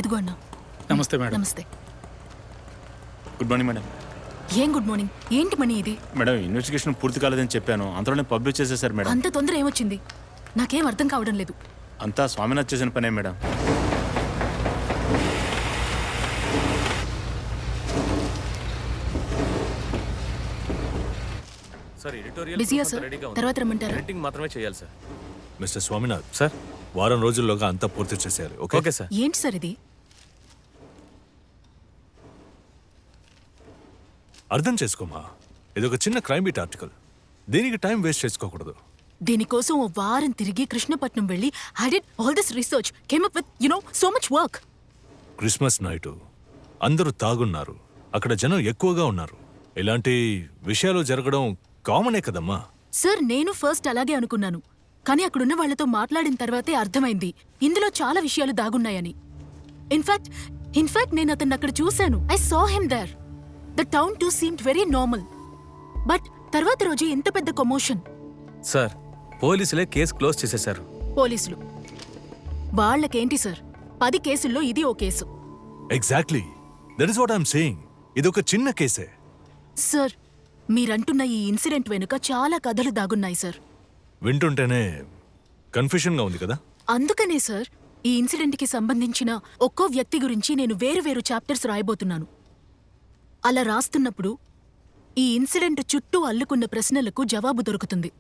ఎదుగో అన్న. నమస్తే మేడం. నమస్తే. Good morning madam. ఏం గుడ్ మార్నింగ్? ఏంటి మనీ ఇది? మేడం ఇన్వెస్టిగేషన్ పూర్తి కాలేదని చెప్పాను, అంతలోనే పబ్లిష్ చేసేసారు మేడం. అంత తొందర ఏమొచ్చింది? నాకేం అర్థం కావడం లేదు. అంతా స్వామినాథ్ చేసిన పనే మేడం. బిజీయా సార్? తర్వాత రమ్మంటారా? ఎడిటింగ్ మాత్రమే చేయాలి సార్. మిస్టర్ స్వామినాథ్, సార్ వారం రోజుల్లోగా అంతా పూర్తి చేసేయాలి. Okay sir. ఏంటి సార్ ఇది? అర్థం చేసుకోమా, ఇది ఒక చిన్న క్రైమ్ బీట్ ఆర్టికల్. దీనికి టైం వేస్ట్ చేసుకోకూడదు. దీనికోసం ఓ వారం తిరిగి కృష్ణపట్నం వెళ్ళి I did all this research, came up with so much work. Christmas night అందరూ తాగున్నారు, అక్కడ జనం ఎక్కువగా ఉన్నారు. ఇలాంటి విషయాలు జరగడం కామనే కదమ్మా. సార్ నేను ఫస్ట్ అలాగే అనుకున్నాను, కానీ అక్కడున్న వాళ్లతో మాట్లాడిన తర్వాతే అర్థమైంది ఇందులో చాలా విషయాలు దాగున్నాయని. ఇన్ఫాక్ట్ నేను అతన్ని అక్కడ చూశాను. I saw him there. The town too seemed very normal. But తర్వాత రోజు ఎంత పెద్ద కొమోషన్. సార్ పోలీసులే కేసు క్లోజ్ చేసేశారు. పోలీసులు వాళ్ళకేంటి సార్? 10 కేసుల్లో ఇది ఓ case. Exactly, that is what I'm saying. ఇది ఒక చిన్న కేసే. సార్ మీరంటున్న ఈ ఇన్సిడెంట్ వెనుక చాలా కథలు దాగున్నాయి సార్. వింటుంటేనే కన్ఫ్యూషన్గా ఉంది కదా. అందుకనే సార్ ఈ ఇన్సిడెంట్కి సంబంధించిన ఒక్కో వ్యక్తి గురించి నేను వేరు చాప్టర్స్ రాయబోతున్నాను. అలా రాస్తున్నప్పుడు ఈ ఇన్సిడెంట్ చుట్టూ అల్లుకున్న ప్రశ్నలకు జవాబు దొరుకుతుంది.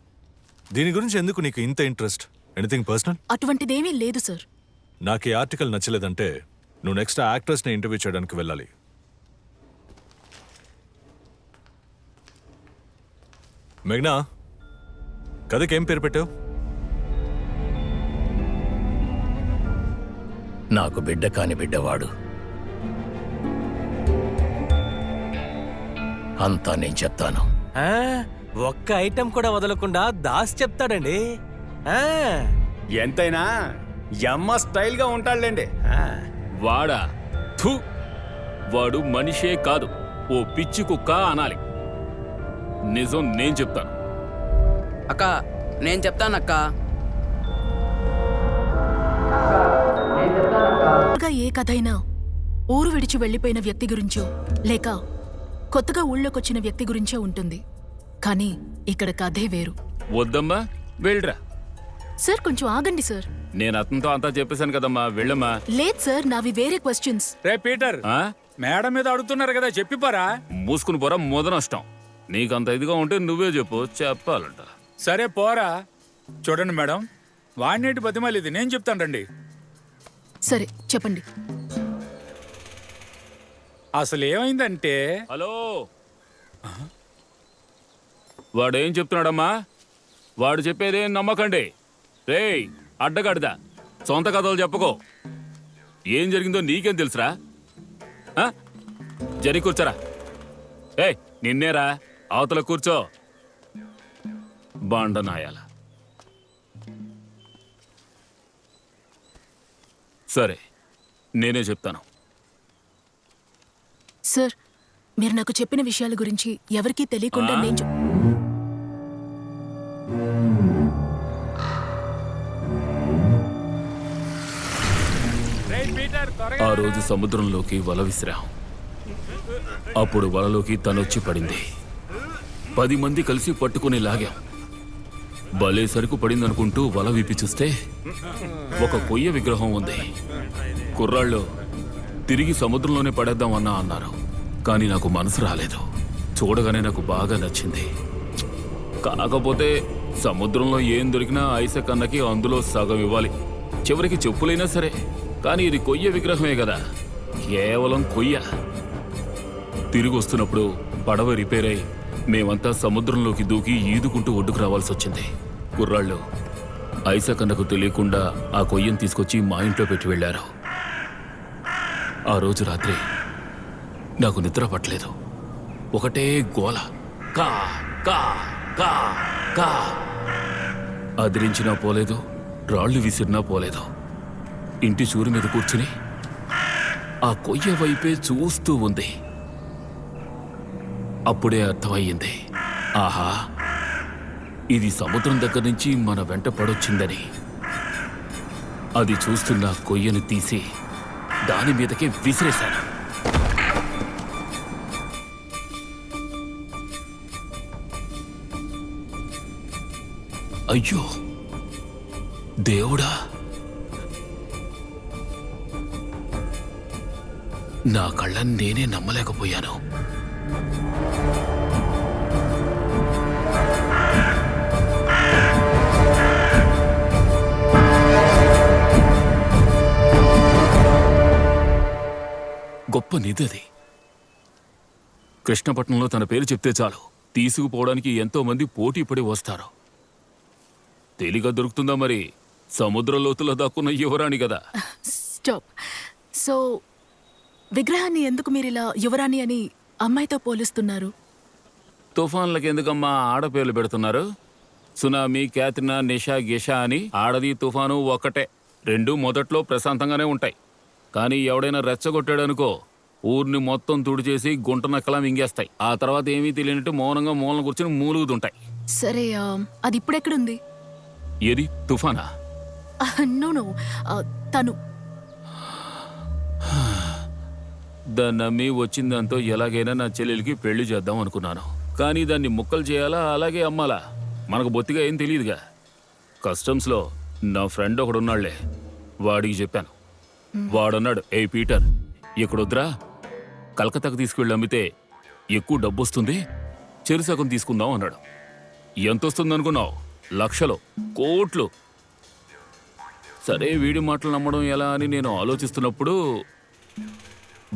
దీని గురించి ఎందుకు నీకు ఇంత ఇంట్రెస్ట్? Anything personal? అటువంటిదేమీ లేదు సార్. నాకు ఈ ఆర్టికల్ నచ్చలేదంటే నువ్వు నెక్స్ట్ యాక్టర్స్ని ఇంటర్వ్యూ చేయడానికి వెళ్ళాలి. మేఘ్నా, కథకేం పేరు పెట్టావు? నాకు బిడ్డ కాని బిడ్డవాడు. అంతా నేను చెప్తాను. ఒక్క ఐటెం కూడా వదలకుండా దాస్ చెప్తాడండి. ఎంతైనా యమ్మ స్టైల్ గా ఉంటాడులేండి. వాడా? థూ, వాడు మనిషే కాదు, ఓ పిచ్చి కుక్క అనాలి. నిజం నేను చెప్తాను. అక్క నేను చెప్తానక్క. ఏ కథైనా ఊరు విడిచి వెళ్లిపోయిన వ్యక్తి గురించో లేక కొత్తగా ఊళ్ళోకొచ్చిన వ్యక్తి గురించో ఉంటుంది. కానీ ఇక్కడ కథే వేరు. వద్దమ్మా, వెళ్ళరా. సార్ కొంచెం ఆగండి సార్. నేను అతనితో అంతా చెప్పేశాను కదమ్మా, వెళ్ళమ్మా. లేదు సార్, నావి వేరే క్వశ్చన్స్. రే పీటర్, ఆ? మేడం మీద అడుగుతున్నారు కదా, చెప్పిపోరా. మూసుకుని పోరా, మొదనష్టం. నీకంత ఇదిగా ఉంటే నువ్వే చెప్పు, చెప్పాలంట. సరే పోరా. చూడండి మేడం, వాడినేటి బతిమాలి, ఇది నేను చెప్తాను రండి. సరే చెప్పండి. అసలు ఏమైందంటే, హలో, వాడేం చెప్తున్నాడమ్మా? వాడు చెప్పేదేం నమ్మకండి. రేయ్ అడ్డగడ్దా, సొంత కథలు చెప్పుకో. ఏం జరిగిందో నీకేం తెలుసురా? జరి కూర్చోరా. ఏయ్ నిన్నేరా, అవతల కూర్చో. బాండనాయాల. సరే నేనే చెప్తాను. సార్ మీరు నాకు చెప్పిన విషయాల గురించి ఎవరికీ తెలియకుండా నేను ఆ రోజు సముద్రంలోకి వల విసిరాం. అప్పుడు వలలోకి తనొచ్చి పడింది. 10 మంది కలిసి పట్టుకుని లాగాం. భలే సరుకు పడిందనుకుంటూ వల విప్పి చూస్తే ఒక కొయ్య విగ్రహం ఉంది. కుర్రాళ్ళు తిరిగి సముద్రంలోనే పడేద్దామన్నా అన్నారు, కానీ నాకు మనసు రాలేదు. చూడగానే నాకు బాగా నచ్చింది. కాకపోతే సముద్రంలో ఏం దొరికినా ఐసక్ అన్నకి అందులో సగం ఇవ్వాలి. చివరికి చెప్పులైనా సరే, కానీ ఇది కొయ్య విగ్రహమే కదా, కేవలం కొయ్య. తిరిగి వస్తున్నప్పుడు పడవ రిపేర్ అయి మేమంతా సముద్రంలోకి దూకి ఈదుకుంటూ ఒడ్డుకు రావాల్సి వచ్చింది. కుర్రాళ్ళు ఐసక్ అన్నకు తెలియకుండా ఆ కొయ్యను తీసుకొచ్చి మా ఇంట్లో పెట్టి వెళ్ళారు. ఆ రోజు రాత్రి నాకు నిద్ర పట్టలేదు. ఒకటే గోల, కా కా కా కా. అదిరించినా పోలేదు, రాళ్లు విసిరినా పోలేదు. ఇంటి చూరు మీద కూర్చుని ఆ కొయ్య వైపే చూస్తూ ఉంది. అప్పుడే అర్థమయ్యింది, ఆహా ఇది సముద్రం దగ్గర నుంచి మన వెంట పడొచ్చిందని. అది చూస్తున్న కొయ్యను తీసి దాని మీదకే విసిరేశాను. అయ్యో దేవుడా, నా కళ్ళని నేనే నమ్మలేకపోయాను. గొప్ప నిధి అది. కృష్ణపట్నంలో తన పేరు చెప్తే చాలు తీసుకుపోవడానికి ఎంతో మంది పోటీ పడి వస్తారు. తేలిగా దొరుకుతుందా మరి? సముద్ర లోతులో దాక్కున్న యువరాణి కదా. స్టాప్. సో విగ్రహాన్ని ఎందుకు మీరిలా యువరాణి అని అమ్మాయితో పోలుస్తున్నారు? తుఫాన్లకి ఎందుకమ్మా ఆడపేర్లు పెడుతున్నారు? సునామీ, క్యాత్రినా, నిషా, గిషా అని ఆడది తుఫాను ఒక్కటే. రెండు మొదట్లో ప్రశాంతంగానే ఉంటాయి. కానీ ఎవడైనా రెచ్చగొట్టాడనుకో ఊరిని మొత్తం తుడిచేసి గుంట నక్కలా మింగేస్తాయి. ఆ తర్వాత ఏమీ తెలియనట్టు మౌనంగా మూలన కూర్చొని మూలుగుతుంటాయి. సరే అది ఇప్పుడెక్కడుంది? ఏది తుఫానా? నో నో, తను. దాన్ని నమ్మి వచ్చిందంతో ఎలాగైనా నా చెల్లెలికి పెళ్లి చేద్దాం అనుకున్నాను. కానీ దాన్ని ముక్కలు చేయాలా అలాగే అమ్మాలా మనకు బొత్తిగా ఏం తెలియదుగా. కస్టమ్స్లో నా ఫ్రెండ్ ఒకడున్నాళ్లే, వాడికి చెప్పాను. వాడన్నాడు, ఏ పీటర్ ఇక్కడొద్దురా, కలకత్తాకు తీసుకువెళ్ళి అమ్మితే ఎక్కువ డబ్బు వస్తుంది, చెరుసగం తీసుకుందాం అన్నాడు. ఎంత వస్తుంది అనుకున్నావు? లక్షలు, కోట్లు. సరే వీడి మాటలు నమ్మడం ఎలా అని నేను ఆలోచిస్తున్నప్పుడు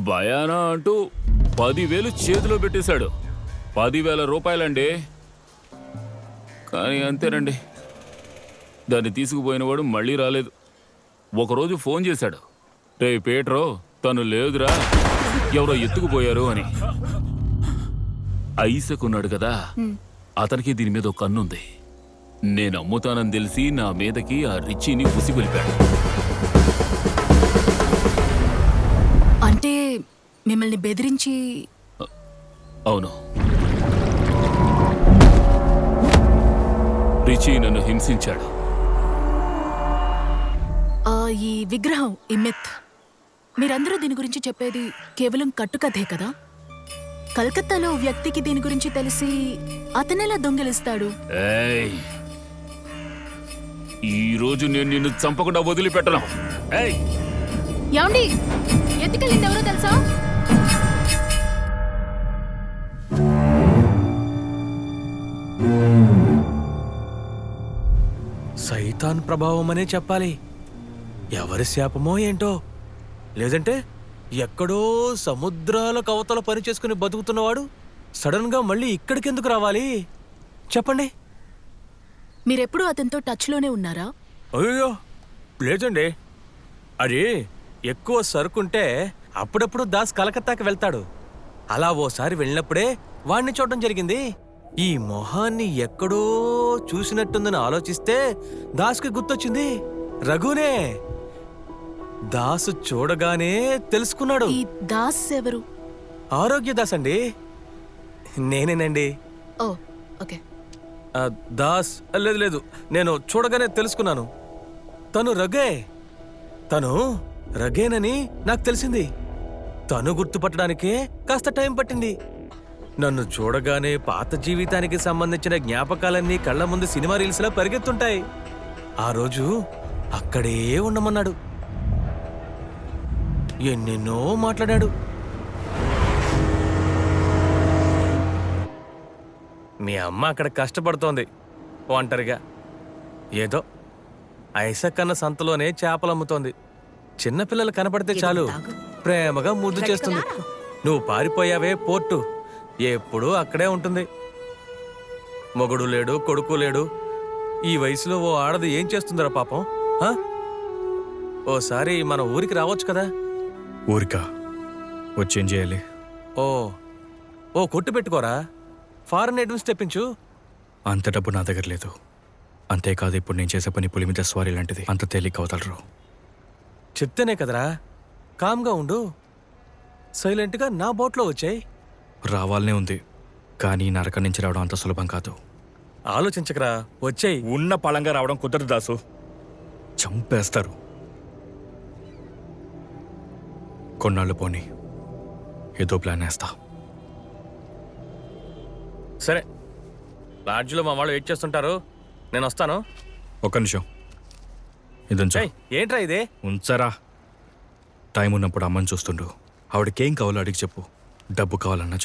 భయానా అంటూ 10,000 చేతిలో పెట్టేశాడు. 10,000 రూపాయలండి. కానీ అంతేనండి, దాన్ని తీసుకుపోయినవాడు మళ్ళీ రాలేదు. ఒకరోజు ఫోన్ చేశాడు, రే పీటరో తను లేదురా, ఎవరో ఎత్తుకుపోయారు అని. ఐసకున్నాడు కదా, అతనికి దీని మీద ఒక కన్నుంది. నేను అమ్ముతానని తెలిసి నా మీదకి ఆ రిచ్చిని ఉసిగొలిపాడు. అంటే మిమ్మల్ని బెదిరించి? అవును, రిచి నన్ను హింసించాడు. ఈ విగ్రహం, ఈ మిత్, మీరందరూ దీని గురించి చెప్పేది కేవలం కట్టుకథే కదా? కలకత్తాలో వ్యక్తికి దీని గురించి తెలిసి అతనెలా దొంగిలిస్తాడు? ఏయ్, ఈ రోజు నేను నిన్ను చంపకుండా వదిలిపెట్టను. ఏయ్, యాండి ఎత్తుకెళ్ళింది ఎవరో తెలుసా? సైతాన్ ప్రభావం అనే చెప్పాలి. ఎవరి శాపమో ఏంటో. లేదంటే ఎక్కడో సముద్రాల కవతల పని చేసుకుని బతుకుతున్నవాడు సడన్ గా మళ్ళీ ఇక్కడికెందుకు రావాలి చెప్పండి. మీరెప్పుడు అతనితో టచ్లోనే ఉన్నారా? అయ్యో లేదండి. అది ఎక్కువ సరుకుంటే అప్పుడప్పుడు దాస్ కలకత్తాకి వెళ్తాడు. అలా ఓసారి వెళ్ళినప్పుడే వాణ్ణి చూడడం జరిగింది. ఈ మొహాన్ని ఎక్కడో చూసినట్టుందని ఆలోచిస్తే దాస్కి గుర్తొచ్చింది, రఘునే. దాసు చూడగానే తెలుసుకున్నాడు. ఈ దాస్ ఎవరు? ఆరోగ్య దాస్ అండి, నేనేనండి. ఓ ఓకే. దాస్ లేదు లేదు, నేను చూడగానే తెలుసుకున్నాను. తను రఘేనని నాకు తెలిసింది. తను గుర్తుపట్టడానికే కాస్త టైం పట్టింది. నన్ను చూడగానే పాత జీవితానికి సంబంధించిన జ్ఞాపకాలన్నీ కళ్ళ ముందు సినిమా రీల్స్లా పరిగెత్తుంటాయి. ఆ రోజు అక్కడే ఉండమన్నాడు. ఎన్నెన్నో మాట్లాడాడు. మీ అమ్మ అక్కడ కష్టపడుతోంది ఒంటరిగా. ఏదో ఐసకన్న సంతలోనే చేపలమ్ముతోంది. చిన్నపిల్లలు కనపడితే చాలు ప్రేమగా ముద్దు చేస్తుంది. నువ్వు పారిపోయావే పోర్టు, ఎప్పుడూ అక్కడే ఉంటుంది. మొగుడు లేడు, కొడుకు లేడు. ఈ వయసులో ఓ ఆడది ఏం చేస్తుందిరా పాపం? ఓసారి మన ఊరికి రావచ్చు కదా. ఊరికా వచ్చేం చేయాలి? ఓ కొట్టు పెట్టుకోరా, ఫారెన్ ఐటమ్స్ తెప్పించు. అంత డబ్బు నా దగ్గర లేదు. అంతేకాదు, ఇప్పుడు నేను చేసే పని పులి మీద స్వారీ లాంటిది. అంత తేలిక అవతలరు. చెప్తేనే కదరా, కామ్గా ఉండు. సైలెంట్గా నా బోట్లో వచ్చాయి. రావాలనే ఉంది, కానీ నరకం నుంచి రావడం అంత సులభం కాదు. ఆలోచించకరా, వచ్చాయి. ఉన్న పళంగా రావడం కుదరదు దాసు. చంపేస్తారు. కొన్నాళ్ళు పోని ఏదో ప్లాన్ వేస్తా. సరే, లాడ్జ్లో మా వాళ్ళు వెయిట్ చేస్తుంటారు, నేను వస్తాను. ఒక్క నిమిషం ఇది ఉంచు. ఏయ్, ఏంట్రా ఇది? ఉంచరా. టైం ఉన్నప్పుడు అమ్మని చూస్తుండు. ఆవిడకేం కావాలో అడిగి చెప్పు. డబ్బు కావాలన్నా